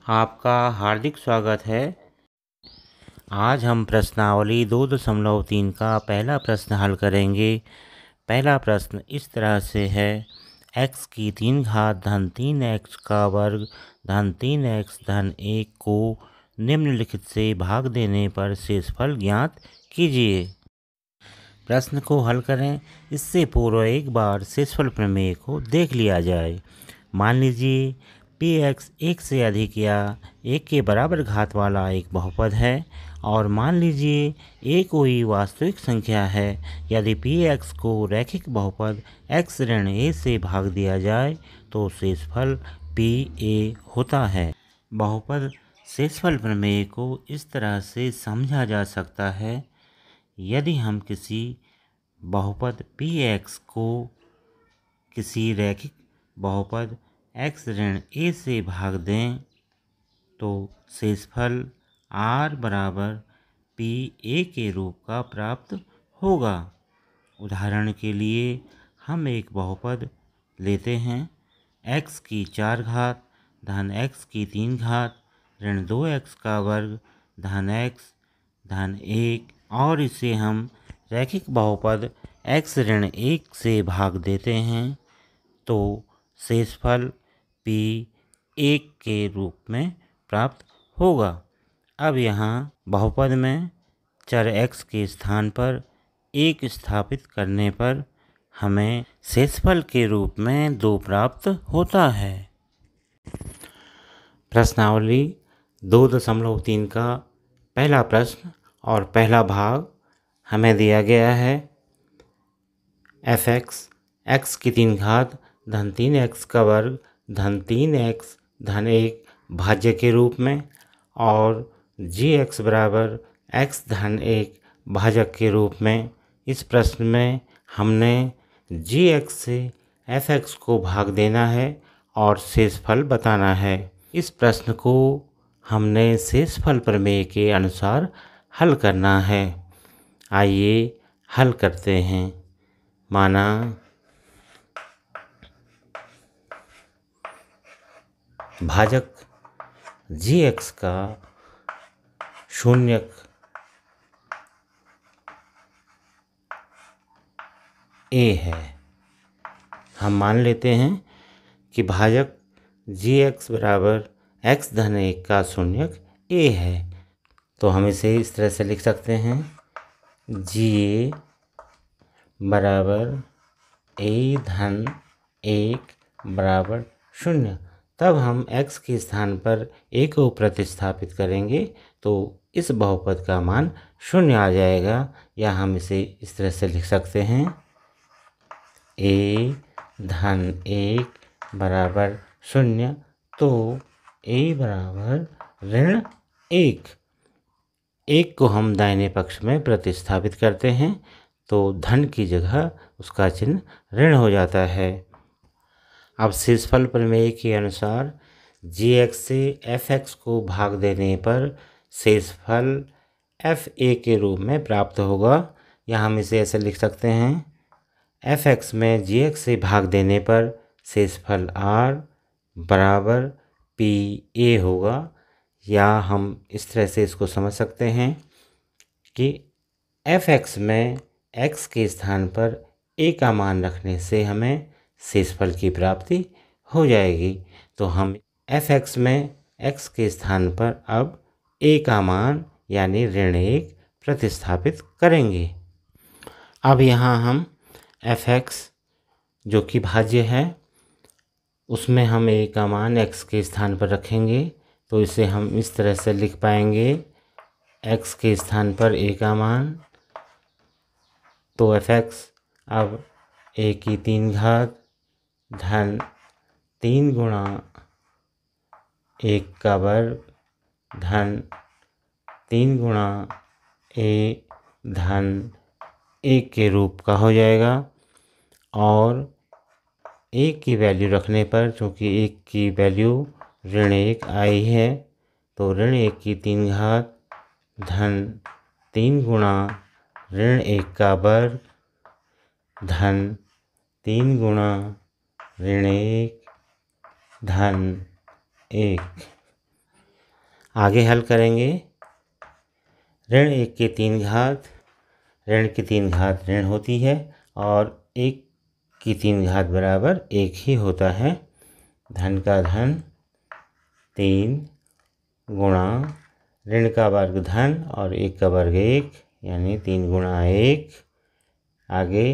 आपका हार्दिक स्वागत है। आज हम प्रश्नावली 2.3 का पहला प्रश्न हल करेंगे। पहला प्रश्न इस तरह से है, x की 3 घात धन 3x का वर्ग धन 3x धन 1 को निम्नलिखित से भाग देने पर शेषफल ज्ञात कीजिए। प्रश्न को हल करें। इससे पूर्व एक बार शेषफल प्रमेय को देख लिया जाए। मान लीजिए px एक से अधिक या एक के बराबर घात वाला एक बहुपद है और मान लीजिए a कोई वास्तविक संख्या है। यदि px को रैखिक बहुपद x ऋण a से भाग दिया जाए तो शेषफल pa होता है। बहुपद शेषफल प्रमेय को इस तरह से समझा जा सकता है। यदि हम किसी बहुपद px को किसी रैखिक बहुपद x ऋण a से भाग दें तो शेषफल r बराबर pa के रूप का प्राप्त होगा। उदाहरण के लिए हम एक बहुपद लेते हैं, x की 4 घात धन x की 3 घात ऋण 2x का वर्ग धन x धन 1 और इसे हम रैखिक बहुपद x ऋण 1 से भाग देते हैं तो शेषफल p1 के रूप में प्राप्त होगा। अब यहाँ बहुपद में चर x के स्थान पर 1 स्थापित करने पर हमें शेषफल के रूप में 2 प्राप्त होता है। प्रश्नावली 2.3 का पहला प्रश्न और पहला भाग हमें दिया गया है। f(x) x की 3 घात धन 3x का वर्ग धन 3x धन 1 भाज्य के रूप में और gx बराबर x धन 1 भाजक के रूप में। इस प्रश्न में हमने gx से fx को भाग देना है और शेषफल बताना है। इस प्रश्न को हमने शेषफल प्रमेय के अनुसार हल करना है। आइए हल करते हैं। माना भाजक gx का शून्यक a है। हम मान लेते हैं कि भाजक gx बराबर x धन 1 का शून्यक a है। तो हम इसे इस तरह से लिख सकते हैं, ga बराबर a धन 1 बराबर 0। तब हम x के स्थान पर a को प्रतिस्थापित करेंगे तो इस बहुपद का मान 0 आ जाएगा। या हम इसे इस तरह से लिख सकते हैं, a धन 1 बराबर 0। तो a बराबर ऋण 1 को हम दाहिने पक्ष में प्रतिस्थापित करते हैं तो धन की जगह उसका चिन्ह ऋण हो जाता है। अब शेषफल प्रमेय के अनुसार gx से fx को भाग देने पर शेषफल fa के रूप में प्राप्त होगा। या हम इसे ऐसे लिख सकते हैं, fx में gx से भाग देने पर शेषफल r बराबर pa होगा। या हम इस तरह से इसको समझ सकते हैं कि fx में x के स्थान पर a का मान रखने से हमें शेषफल की प्राप्ति हो जाएगी। तो हम fx में x के स्थान पर अब a का मान यानी ऋण 1 प्रतिस्थापित करेंगे। अब यहाँ हम fx जो कि भाज्य है उसमें हम a का मान x के स्थान पर रखेंगे तो इसे हम इस तरह से लिख पाएंगे, x के स्थान पर a का मान। तो fx अब a की 3 घात धन 3 गुणा 1 का वर्ग धन 3 गुणा a धन 1 के रूप का हो जाएगा। और a की वैल्यू रखने पर, चूँकि 1 की वैल्यू ऋण 1 आई है, तो ऋण 1 की 3 घात धन 3 गुणा ऋण 1 का वर्ग धन 3 गुणा ऋण 1 धन 1। आगे हल करेंगे। ऋण 1 की 3 घात, ऋण की 3 घात ऋण होती है और 1 की 3 घात बराबर 1 ही होता है। धन का धन 3 गुणा ऋण का वर्ग धन और 1 का वर्ग 1 यानी 3 गुणा 1। आगे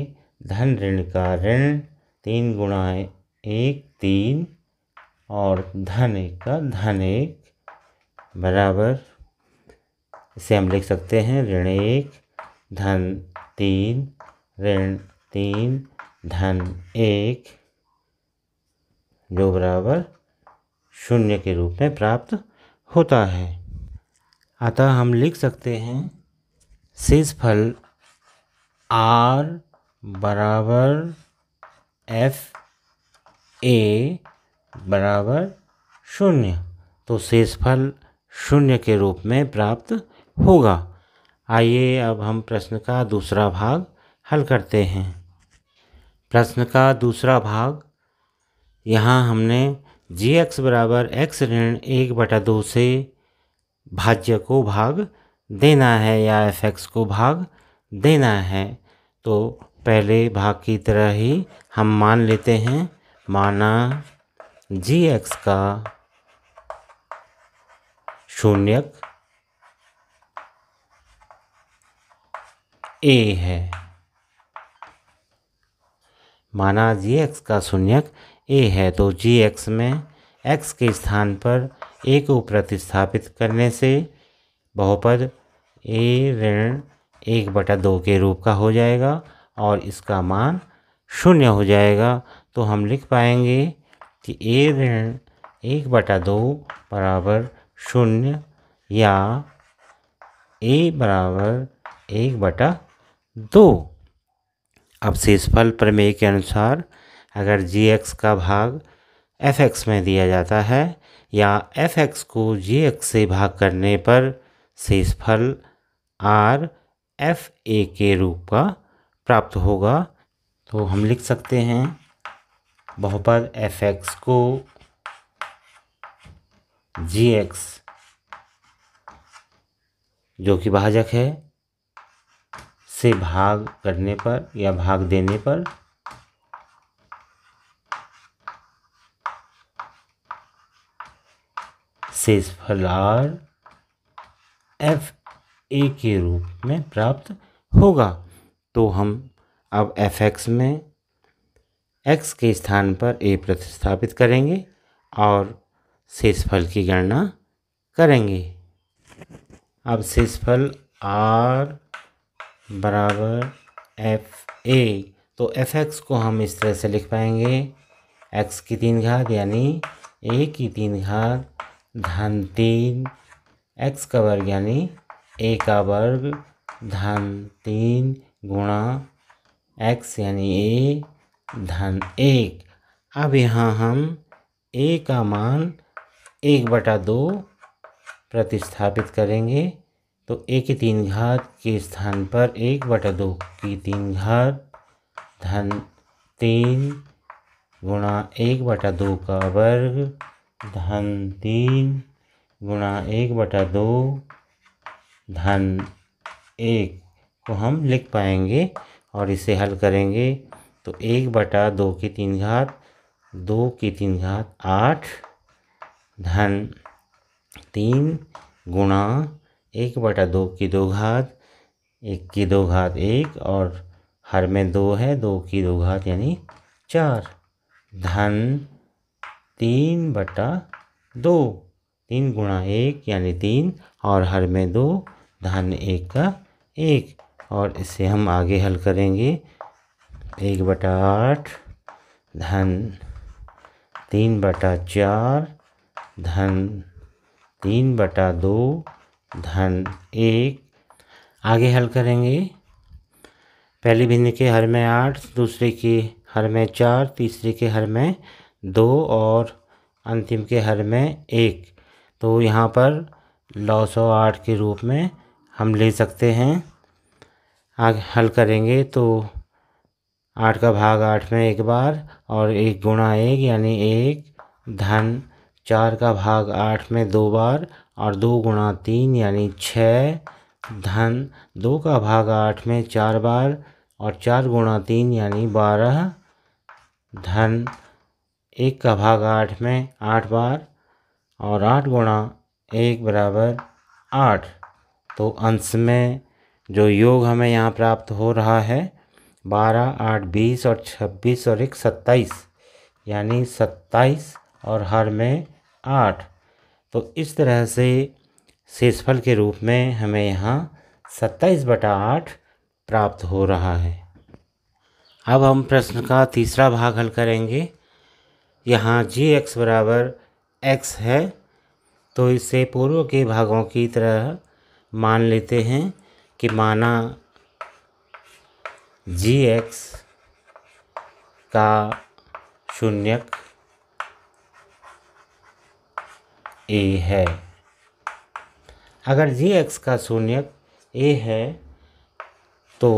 धन ऋण का ऋण 3 गुणा 1 3 और धन 1 का धन 1 बराबर, इसे हम लिख सकते हैं ऋण 1 धन 3 ऋण 3 धन 1 जो बराबर 0 के रूप में प्राप्त होता है। अतः हम लिख सकते हैं शेषफल R बराबर FA बराबर 0। तो शेषफल 0 के रूप में प्राप्त होगा। आइए अब हम प्रश्न का दूसरा भाग हल करते हैं। प्रश्न का दूसरा भाग, यहाँ हमने gx बराबर x ऋण 1/2 से भाज्य को भाग देना है या fx को भाग देना है। तो पहले भाग की तरह ही हम मान लेते हैं, माना gx का शून्यक a है। माना gx का शून्यक a है तो gx में x के स्थान पर a को प्रतिस्थापित करने से बहुपद a ऋण 1/2 के रूप का हो जाएगा और इसका मान 0 हो जाएगा। तो हम लिख पाएंगे कि a ऋण 1/2 बराबर 0 या a बराबर 1/2। अब शेषफल प्रमेय के अनुसार अगर gx का भाग fx में दिया जाता है या fx को gx से भाग करने पर शेषफल r fa के रूप का प्राप्त होगा। तो हम लिख सकते हैं बहुपद fx को gx जो कि भाजक है से भाग करने पर या भाग देने पर शेषफल R FA के रूप में प्राप्त होगा। तो हम अब fx में x के स्थान पर a प्रतिस्थापित करेंगे और शेषफल की गणना करेंगे। अब शेषफल R बराबर FA, तो fx को हम इस तरह से लिख पाएंगे x की 3 घात यानी a की 3 घात धन 3 x का वर्ग यानी a का वर्ग धन 3 गुणा x यानी a धन 1। अब यहाँ हम a का मान 1/2 प्रतिस्थापित करेंगे तो a की 3 घात के स्थान पर 1/2 की 3 घात धन 3 गुणा 1/2 का वर्ग धन 3 गुणा 1/2 धन 1 को हम लिख पाएंगे और इसे हल करेंगे तो 1/2 की 3 घात 2 की 3 घात 8 धन 3 गुणा 1/2 की 2 घात 1 की 2 घात 1 और हर में 2 है 2 की 2 घात यानी 4 धन 3/2 3 गुणा 1 यानी 3 और हर में 2 धन 1 का 1 और इसे हम आगे हल करेंगे 1/8 धन 3/4 धन 3/2 धन 1। आगे हल करेंगे पहली भिन्न के हर में 8, दूसरे के हर में 4, तीसरे के हर में 2 और अंतिम के हर में 1। तो यहाँ पर लॉसो 8 के रूप में हम ले सकते हैं। आगे हल करेंगे तो 8 का भाग 8 में एक बार और 1 गुणा 1 यानी 1 धन 4 का भाग 8 में 2 बार और 2 गुणा 3 यानी 6 धन 2 का भाग 8 में 4 बार और 4 गुणा 3 यानी 12 धन 1 का भाग 8 में 8 बार और 8 गुणा 1 बराबर 8। तो अंश में जो योग हमें यहाँ प्राप्त हो रहा है 12, 8, 20 और 26 और 1 27 यानी 27 और हर में 8। तो इस तरह से शेषफल के रूप में हमें यहाँ 27/8 प्राप्त हो रहा है। अब हम प्रश्न का तीसरा भाग हल करेंगे। यहाँ g(x) बराबर x है, तो इसे पूर्व के भागों की तरह मान लेते हैं कि माना g(x) का शून्यक a है। अगर g(x) का शून्यक a है तो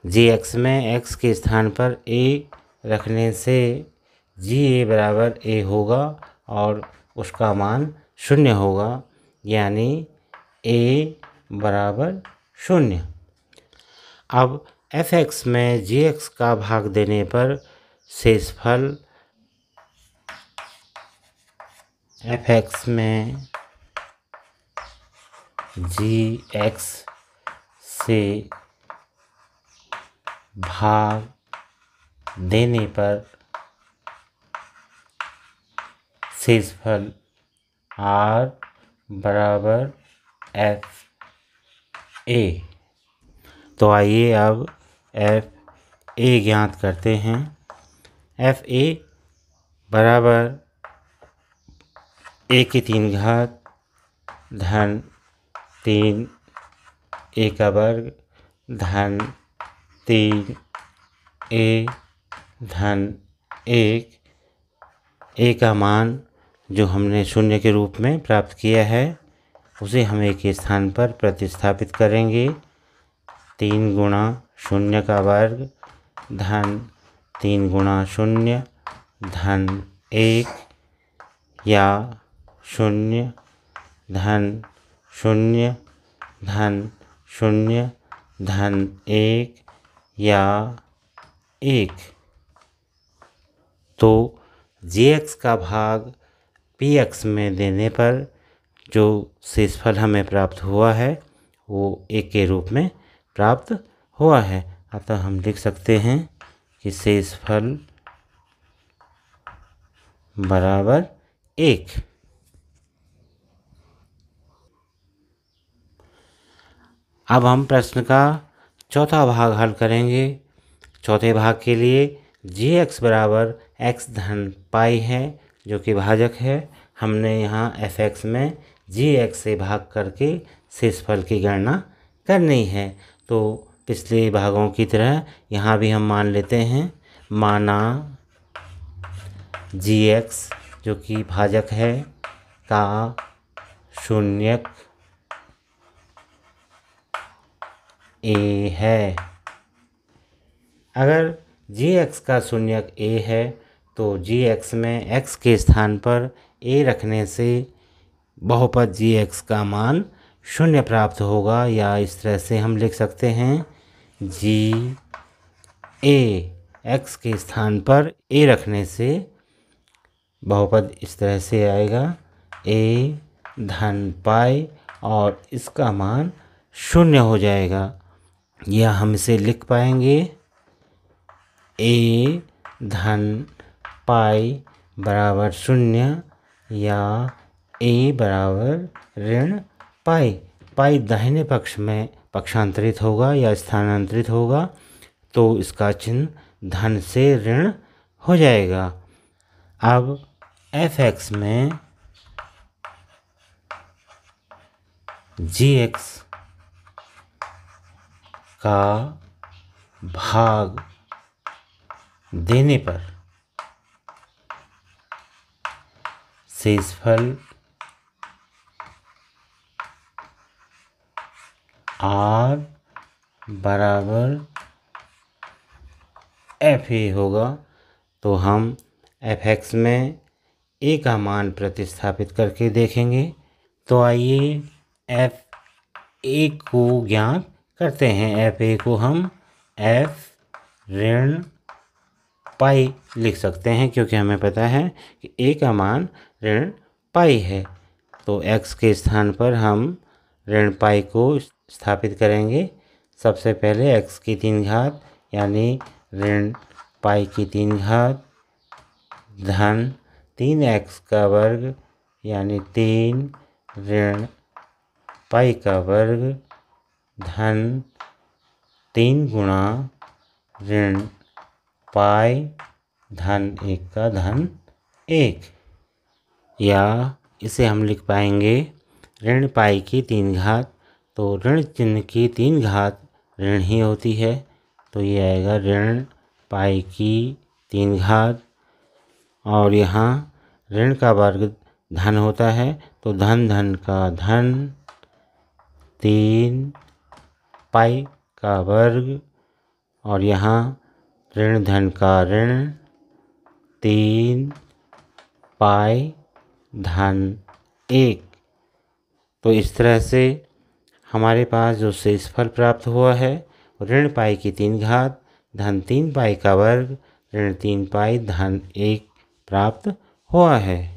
g(x) में x के स्थान पर a रखने से g(a) बराबर a होगा और उसका मान 0 होगा, यानी a बराबर 0। अब f(x) में g(x) का भाग देने पर शेषफल f(x) में g(x) से भाग देने पर शेषफल r बराबर f a। तो आइए अब f a ज्ञात करते हैं। f a बराबर a की 3 घात धन 3 a का वर्ग धन 3 a धन 1। a का मान जो हमने 0 के रूप में प्राप्त किया है उसे हम a के स्थान पर प्रतिस्थापित करेंगे। 3 गुणा 0 का वर्ग धन 3 गुणा 0 धन 1 या 0 धन 0 धन 0 धन 1 या 1। तो g(x) का भाग p(x) में देने पर जो शेषफल हमें प्राप्त हुआ है वो 1 के रूप में प्राप्त हुआ है। अतः हम लिख सकते हैं कि शेषफल बराबर 1। अब हम प्रश्न का चौथा भाग हल करेंगे। चौथे भाग के लिए g(x) बराबर x धन पाई है जो कि भाजक है। हमने यहाँ f(x) में g(x) से भाग करके शेषफल की गणना करनी है। तो पिछले भागों की तरह यहाँ भी हम मान लेते हैं, माना g(x) जो कि भाजक है का शून्यक a है। अगर g(x) का शून्यक a है तो g(x) में x के स्थान पर a रखने से बहुपद g(x) का मान 0 प्राप्त होगा, या इस तरह से हम लिख सकते हैं g(a) x के स्थान पर a रखने से बहुपद इस तरह से आएगा a धन पाई और इसका मान 0 हो जाएगा, या हम इसे लिख पाएंगे a धन पाई बराबर 0 या a बराबर ऋण पाई। पाई दाहिने पक्ष में पक्षांतरित होगा या स्थानांतरित होगा तो इसका चिन्ह धन से ऋण हो जाएगा। अब f(x) में g(x) का भाग देने पर शेषफल r बराबर f a होगा। तो हम f(x) में ए का मान प्रतिस्थापित करके देखेंगे। तो आइए एफ ए को ज्ञात करते हैं। एफ ए को हम एफ ऋण पाई लिख सकते हैं, क्योंकि हमें पता है कि ए का मान ऋण पाई है। तो एक्स के स्थान पर हम ऋण पाई को स्थापित करेंगे। सबसे पहले एक्स की 3 घात यानी ऋण पाई की 3 घात धन 3x का वर्ग यानी 3 ऋण पाई का वर्ग धन 3 गुणा ऋण पाई धन 1 का धन 1। या इसे हम लिख पाएंगे ऋण पाई की 3 घात। तो ऋण चिन्ह की 3 घात ऋण ही होती है, तो ये आएगा ऋण पाई की 3 घात। और यहाँ ऋण का वर्ग धन होता है, तो धन धन का धन 3 पाई का वर्ग, और यहाँ ऋण धन का ऋण 3 पाई धन 1। तो इस तरह से हमारे पास जो शेषफल प्राप्त हुआ है ऋण पाई की 3 घात धन 3 पाई का वर्ग ऋण 3 पाई धन 1 प्राप्त हुआ है।